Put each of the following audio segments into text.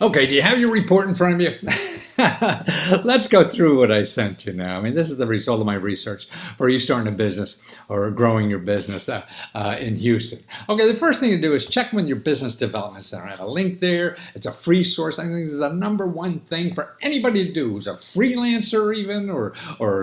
Okay, do you have your report in front of you? Let's go through what I sent you now. I mean, this is the result of my research for you starting a business or growing your business in Houston. Okay, the first thing to do is check with your business development center. I have a link there. It's a free source. I think it's the number one thing for anybody to do who's a freelancer even, or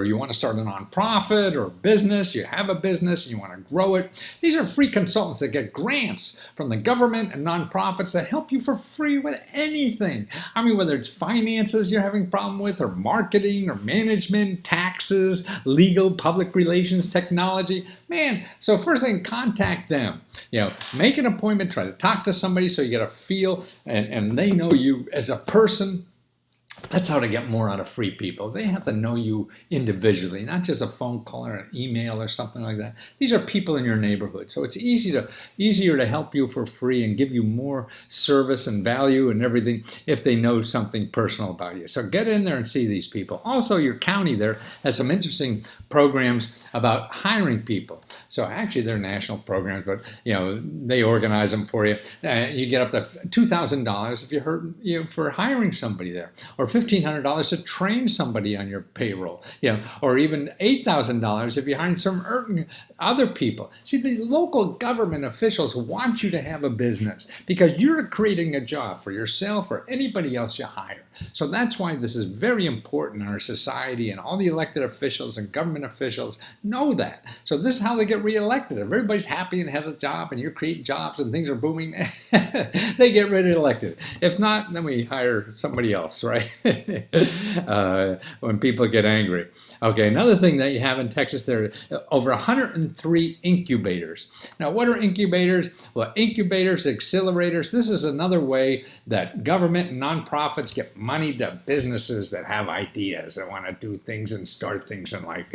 you want to start a nonprofit or a business, you have a business, and you want to grow it. These are free consultants that get grants from the government and nonprofits that help you for free with anything. I mean, whether it's finances you're having a problem with, or marketing, or management, taxes, legal, public relations, technology. Man, so first thing, contact them. Make an appointment, try to talk to somebody so you get a feel and they know you as a person. That's how to get more out of free people. They have to know you individually, not just a phone call or an email or something like that. These are people in your neighborhood. So it's easier to help you for free and give you more service and value and everything if they know something personal about you. So get in there and see these people. Also, your county there has some interesting programs about hiring people. So actually they're national programs, but they organize them for you. You get up to $2,000 if for hiring somebody there, or $1,500 to train somebody on your payroll, or even $8,000 if you're hiring some other people. See, the local government officials want you to have a business because you're creating a job for yourself or anybody else you hire. So that's why this is very important in our society, and all the elected officials and government officials know that. So this is how they get reelected. If everybody's happy and has a job and you're creating jobs and things are booming, they get reelected. If not, then we hire somebody else, right? When people get angry. Okay, another thing that you have in Texas, there are over 103 incubators. Now, what are incubators? Well, incubators, accelerators, this is another way that government and nonprofits get money to businesses that have ideas, that want to do things and start things in life,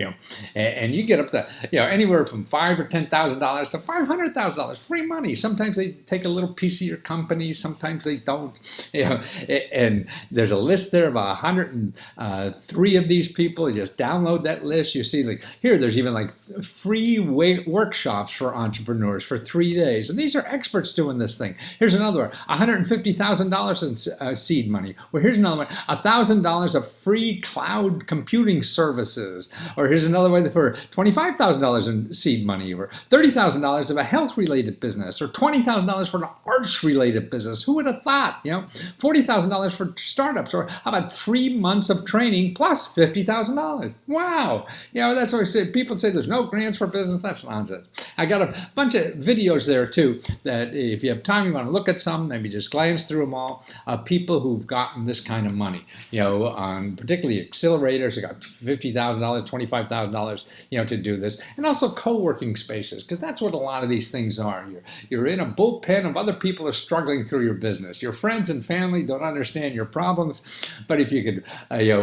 And you get up to, anywhere from $5,000 or $10,000 to $500,000, free money. Sometimes they take a little piece of your company, sometimes they don't, and there's a list there of 103 of these people. You just download that list. You see, there's even free workshops for entrepreneurs for 3 days. And these are experts doing this thing. Here's another one, $150,000 in seed money. Well, here's another one, $1,000 of free cloud computing services. Or here's another way for $25,000 in seed money, or $30,000 of a health-related business, or $20,000 for an arts-related business. Who would have thought? $40,000 for startups, or how about 3 months of training plus $50,000? Wow. That's what I say. People say there's no grants for business. That's nonsense. I got a bunch of videos there too that if you have time, you want to look at some, maybe just glance through them all, people who've gotten this kind of money, on particularly accelerators. They got $50,000, $25,000, to do this, and also co-working spaces, because that's what a lot of these things are. You're in a bullpen of other people who are struggling through your business. Your friends and family don't understand your problems, but if you could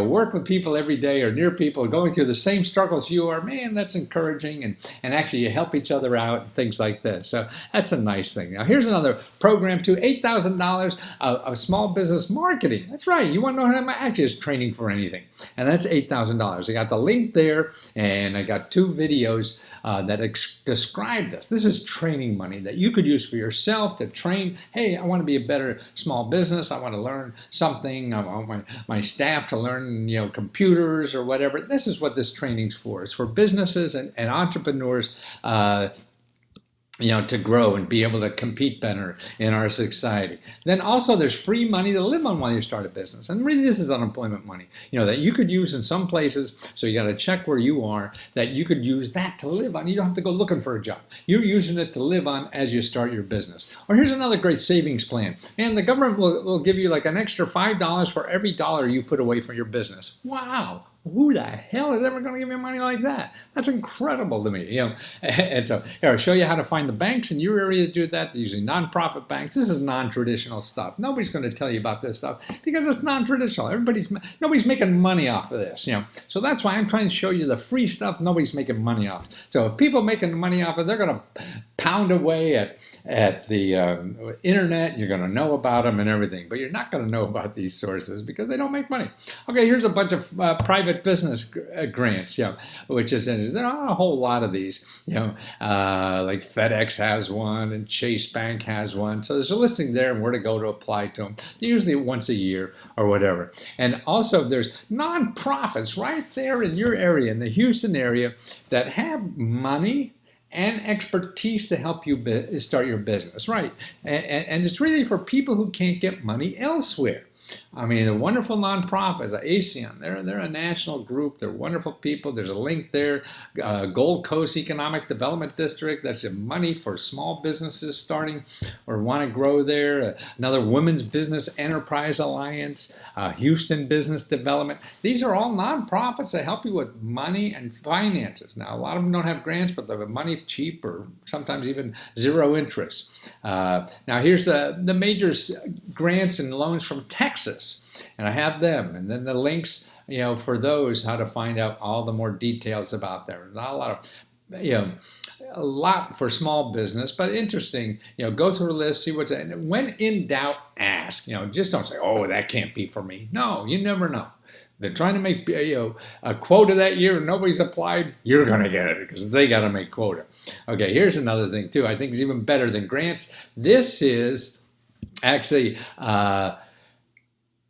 work with people every day or near people going through the same struggles you are, man, that's encouraging, and actually you help each other out and things like this. So that's a nice thing. Now here's another program too, $8,000 of small business marketing. That's right. You want to know how much actually is training for anything, and that's $8,000. I got the link there, and I got 2 videos that describe this. This is training money that you could use for yourself to train. Hey, I want to be a better small business. I want to learn something. I want my staff to learn, computers or whatever. This is what this training's for. It's for businesses and entrepreneurs to grow and be able to compete better in our society. Then also there's free money to live on while you start a business. And really this is unemployment money, that you could use in some places. So you got to check where you are, that you could use that to live on. You don't have to go looking for a job. You're using it to live on as you start your business. Or here's another great savings plan. And the government will give you an extra $5 for every dollar you put away for your business. Wow. Who the hell is ever going to give me money like that? That's incredible to me, And so here, I'll show you how to find the banks in your area to do that. They're usually nonprofit banks. This is non-traditional stuff. Nobody's going to tell you about this stuff because it's non-traditional. Nobody's making money off of this, So that's why I'm trying to show you the free stuff nobody's making money off. So if people are making money off it, they're going to pound away at the internet. You're going to know about them and everything, but you're not going to know about these sources because they don't make money. Okay, here's a bunch of private private business grants, which is there aren't a whole lot of these, like FedEx has one and Chase Bank has one. So there's a listing there and where to go to apply to them. Usually once a year or whatever. And also there's nonprofits right there in your area, in the Houston area, that have money and expertise to help you start your business, right? And it's really for people who can't get money elsewhere. I mean, the wonderful nonprofits, ASEAN, they're a national group. They're wonderful people. There's a link there. Gold Coast Economic Development District, that's money for small businesses starting or want to grow there. Another Women's Business Enterprise Alliance, Houston Business Development. These are all nonprofits that help you with money and finances. Now, a lot of them don't have grants, but they have money cheap or sometimes even zero interest. Now, here's the major grants and loans from Texas, and I have them, and then the links, for those, how to find out all the more details about them. Not a lot of, a lot for small business, but interesting. Go through a list, see what's, and when in doubt, ask. Just don't say, oh, that can't be for me. No, you never know. They're trying to make a quota that year and nobody's applied, you're going to get it because they got to make quota. Okay, here's another thing too. I think is even better than grants. This is actually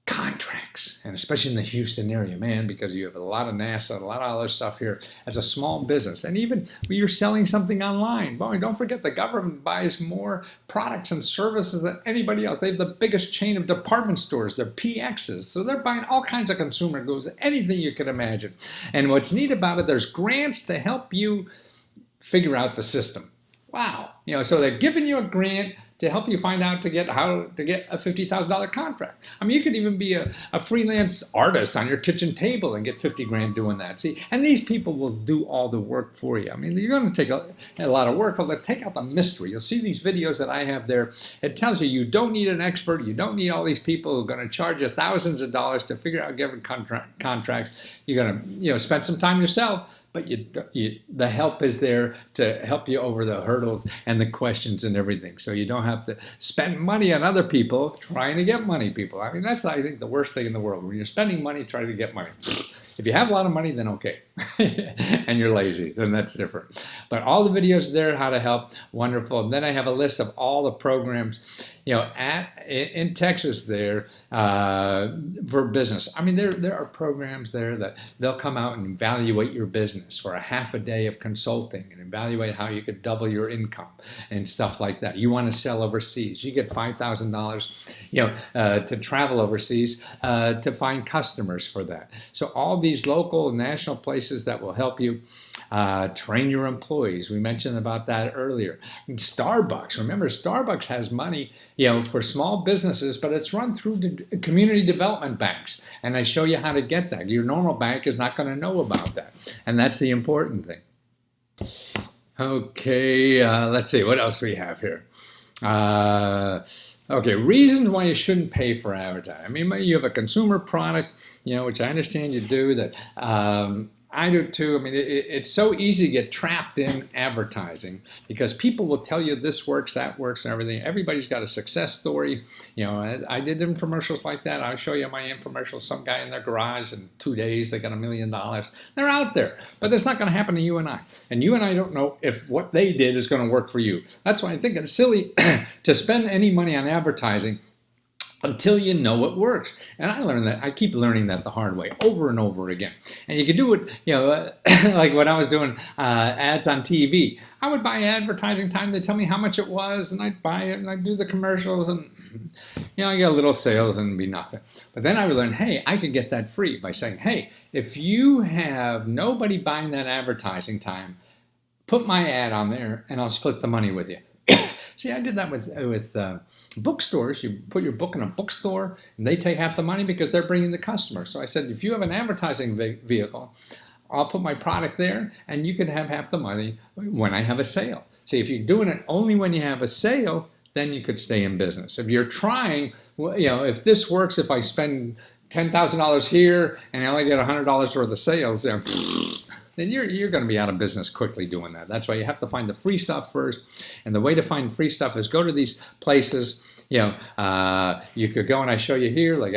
contracts, and especially in the Houston area, man, because you have a lot of NASA, a lot of other stuff here as a small business. And even when you're selling something online, boy, don't forget the government buys more products and services than anybody else. They have the biggest chain of department stores. They're PXs. So they're buying all kinds of consumer goods, anything you can imagine. And what's neat about it, there's grants to help you figure out the system. Wow. So they're giving you a grant to help you find out how to get a $50,000 contract. I mean, you could even be a freelance artist on your kitchen table and get 50 grand doing that. See, and these people will do all the work for you. I mean, you're going to take a lot of work, but they'll take out the mystery. You'll see these videos that I have there. It tells you don't need an expert. You don't need all these people who are going to charge you thousands of dollars to figure out given contracts. You're going to, spend some time yourself. But the help is there to help you over the hurdles and the questions and everything. So you don't have to spend money on other people trying to get money, people. I mean, that's, I think, the worst thing in the world. When you're spending money trying to get money. If you have a lot of money, then okay. And you're lazy, then that's different. But all the videos there, how to help, wonderful. And then I have a list of all the programs, in Texas there for business. I mean, there are programs there that they'll come out and evaluate your business for a half a day of consulting and evaluate how you could double your income and stuff like that. You want to sell overseas, you get $5,000, to travel overseas to find customers for that. So all these local and national places that will help you train your employees. We mentioned about that earlier. And Starbucks, remember, Starbucks has money, for small businesses, but it's run through the community development banks. And I show you how to get that. Your normal bank is not going to know about that. And that's the important thing. Okay, let's see, what else we have here? Okay, reasons why you shouldn't pay for advertising. I mean, you have a consumer product, which I understand you do, that I do too. I mean, it's so easy to get trapped in advertising because people will tell you this works, that works, and everything. Everybody's got a success story. I did infomercials like that. I'll show you my infomercials. Some guy in their garage in 2 days, they got $1 million. They're out there, but that's not going to happen to you and I. And you and I don't know if what they did is going to work for you. That's why I think it's silly to spend any money on advertising until you know it works. And I learned that. I keep learning that the hard way over and over again. And you can do it, like when I was doing ads on TV. I would buy advertising time. They'd tell me how much it was, and I'd buy it, and I'd do the commercials, and I get a little sales and it'd be nothing. But then I would learn, hey, I could get that free by saying, hey, if you have nobody buying that advertising time, put my ad on there, and I'll split the money with you. See, I did that with bookstores. You put your book in a bookstore and they take half the money because they're bringing the customer. So I said, if you have an advertising vehicle, I'll put my product there and you can have half the money when I have a sale. See, if you're doing it only when you have a sale, then you could stay in business. If you're trying, if this works, if I spend $10,000 here and I only get $100 worth of sales, then you're going to be out of business quickly doing that. That's why you have to find the free stuff first. And the way to find free stuff is go to these places, You could go, and I show you here, like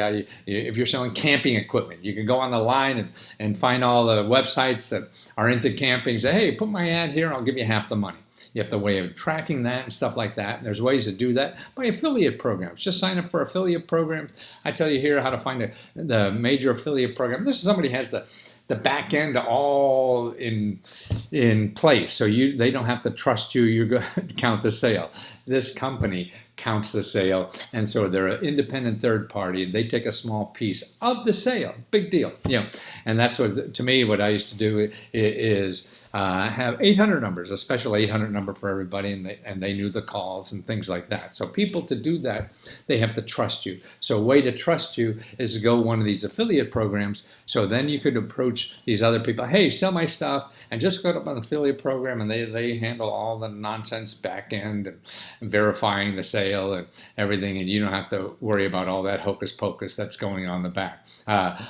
if you're selling camping equipment, you can go on the line and find all the websites that are into camping. Say, hey, put my ad here, I'll give you half the money. You have the way of tracking that and stuff like that. And there's ways to do that by affiliate programs. Just sign up for affiliate programs. I tell you here how to find the major affiliate program. This is somebody who has the back end all in place, so they don't have to trust you. You're going to count the sale. This company counts the sale, and so they're an independent third party. They take a small piece of the sale. Big deal, And that's what, to me, what I used to do is have 800 numbers, a special 800 number for everybody, and they knew the calls and things like that. So people, to do that, they have to trust you. So a way to trust you is to go one of these affiliate programs. So then you could approach these other people. Hey, sell my stuff, and just go up on an affiliate program, and they handle all the nonsense back end and verifying the sale and everything, and you don't have to worry about all that hocus pocus that's going on in the back.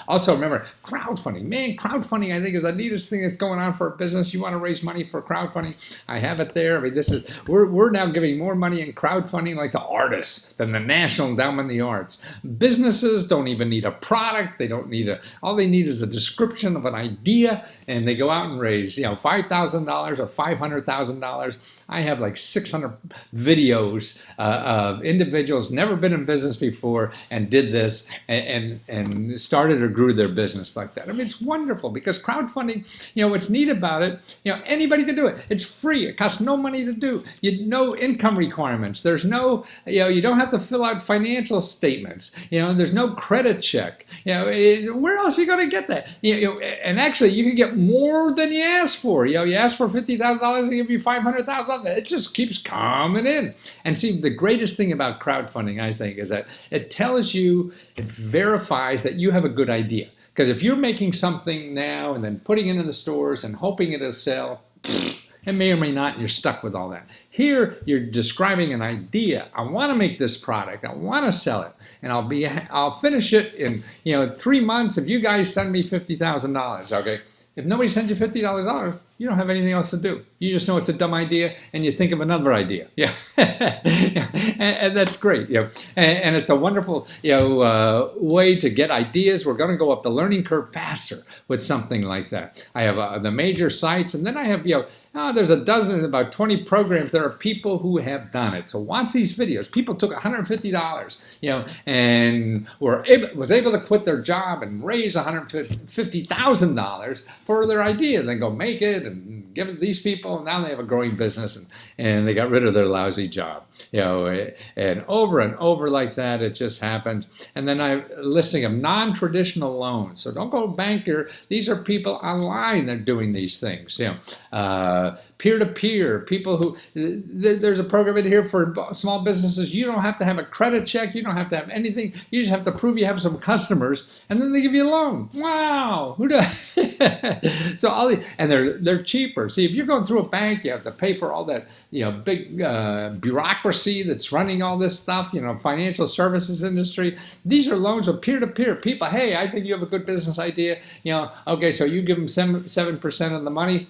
Also, remember, crowdfunding. Man, crowdfunding, I think, is the neatest thing that's going on for a business. You want to raise money for crowdfunding? I have it there. I mean, we're now giving more money in crowdfunding, like the artists, than the National Endowment of the Arts. Businesses don't even need a product. They don't need all they need is a description of an idea, and they go out and raise, $5,000 or $500,000. I have like 600 videos of individuals never been in business before and did this and started or grew their business like that. I mean, it's wonderful because crowdfunding, what's neat about it, anybody can do it. It's free. It costs no money to do. No income requirements. There's no, you don't have to fill out financial statements. There's no credit check. Where else are you going to get that? And actually, you can get more than you ask for. You ask for $50,000, they give you $500,000. It just keeps coming in. And see, the greatest thing about crowdfunding, I think, is that it tells you, it verifies that you have a good idea. Because if you're making something now and then putting it in the stores and hoping it'll sell, it may or may not, and you're stuck with all that. Here, you're describing an idea. I want to make this product. I want to sell it, and I'll finish it in 3 months if you guys send me $50,000. Okay. If nobody sends you $50, you don't have anything else to do. You just know it's a dumb idea, and you think of another idea. Yeah, and that's great. And it's a wonderful way to get ideas. We're going to go up the learning curve faster with something like that. I have the major sites, and then I have there's a dozen, about 20 programs. There are people who have done it. So watch these videos. People took $150, and was able to quit their job and raise $150,000 for their idea. Then go make it and give it to these people. And now they have a growing business, and they got rid of their lousy job. And over like that, it just happens. And then I have a listing of non-traditional loans. So don't go banker. These are people online that are doing these things. Peer-to-peer, people who, there's a program in here for small businesses. You don't have to have a credit check. You don't have to have anything. You just have to prove you have some customers, and then they give you a loan. Wow. Who does? So and they're cheaper. See, if you're going through a bank, you have to pay for all that, big bureaucracy that's running all this stuff, financial services industry. These are loans of peer-to-peer people. Hey, I think you have a good business idea. Okay, so you give them 7% of the money.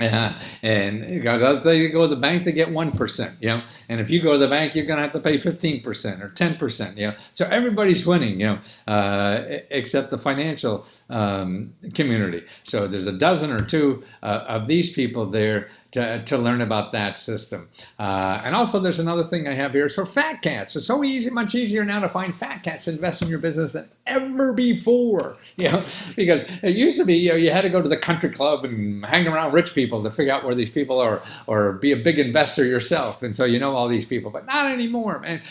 And because if they go to the bank, they get 1%, and if you go to the bank, you're going to have to pay 15% or 10%, so everybody's winning, except the financial community. So there's a dozen or two of these people there to learn about that system. And also there's another thing I have here. It's for fat cats. It's so easy, much easier now to find fat cats to invest in your business than ever before, because it used to be, you had to go to the country club and hang around rich people to figure out where these people are, or be a big investor yourself, and so all these people. But not anymore, man.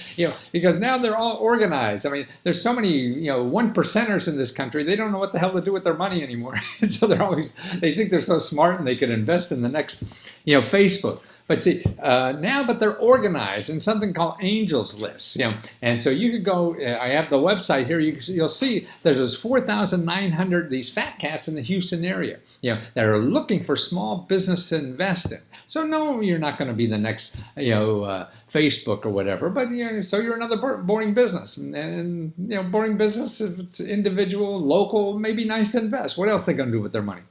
Because now they're all organized. I mean, there's so many 1%ers in this country. They don't know what the hell to do with their money anymore. So they think they're so smart and they can invest in the next Facebook. But see, but they're organized in something called angels lists, And so you could go, I have the website here, you'll see there's 4,900 these fat cats in the Houston area, that are looking for small business to invest in. So no, you're not going to be the next, Facebook or whatever, but so you're another boring business. And boring business, if it's individual, local, maybe nice to invest. What else are they going to do with their money?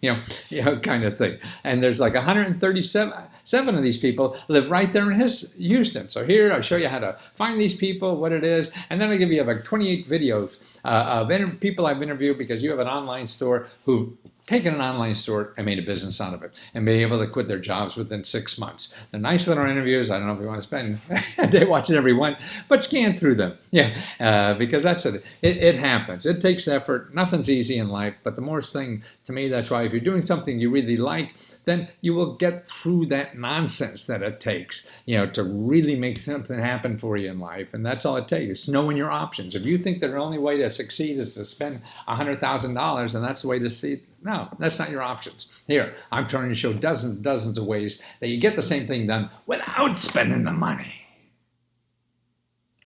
Kind of thing. And there's like 137 of these people live right there in Houston. So here I'll show you how to find these people, what it is, and then I'll give you like 28 videos of people I've interviewed because you have an online store who've taken an online store and made a business out of it and be able to quit their jobs within 6 months. They're nice little interviews. I don't know if you want to spend a day watching every one, but scan through them. Yeah, because that's it. It happens. It takes effort. Nothing's easy in life, but the most thing to me, that's why if you're doing something you really like, then you will get through that nonsense that it takes, to really make something happen for you in life. And that's all it takes, knowing your options. If you think the only way to succeed is to spend $100,000 and that's the way to see, no, that's not your options. Here, I'm trying to show dozens of ways that you get the same thing done without spending the money.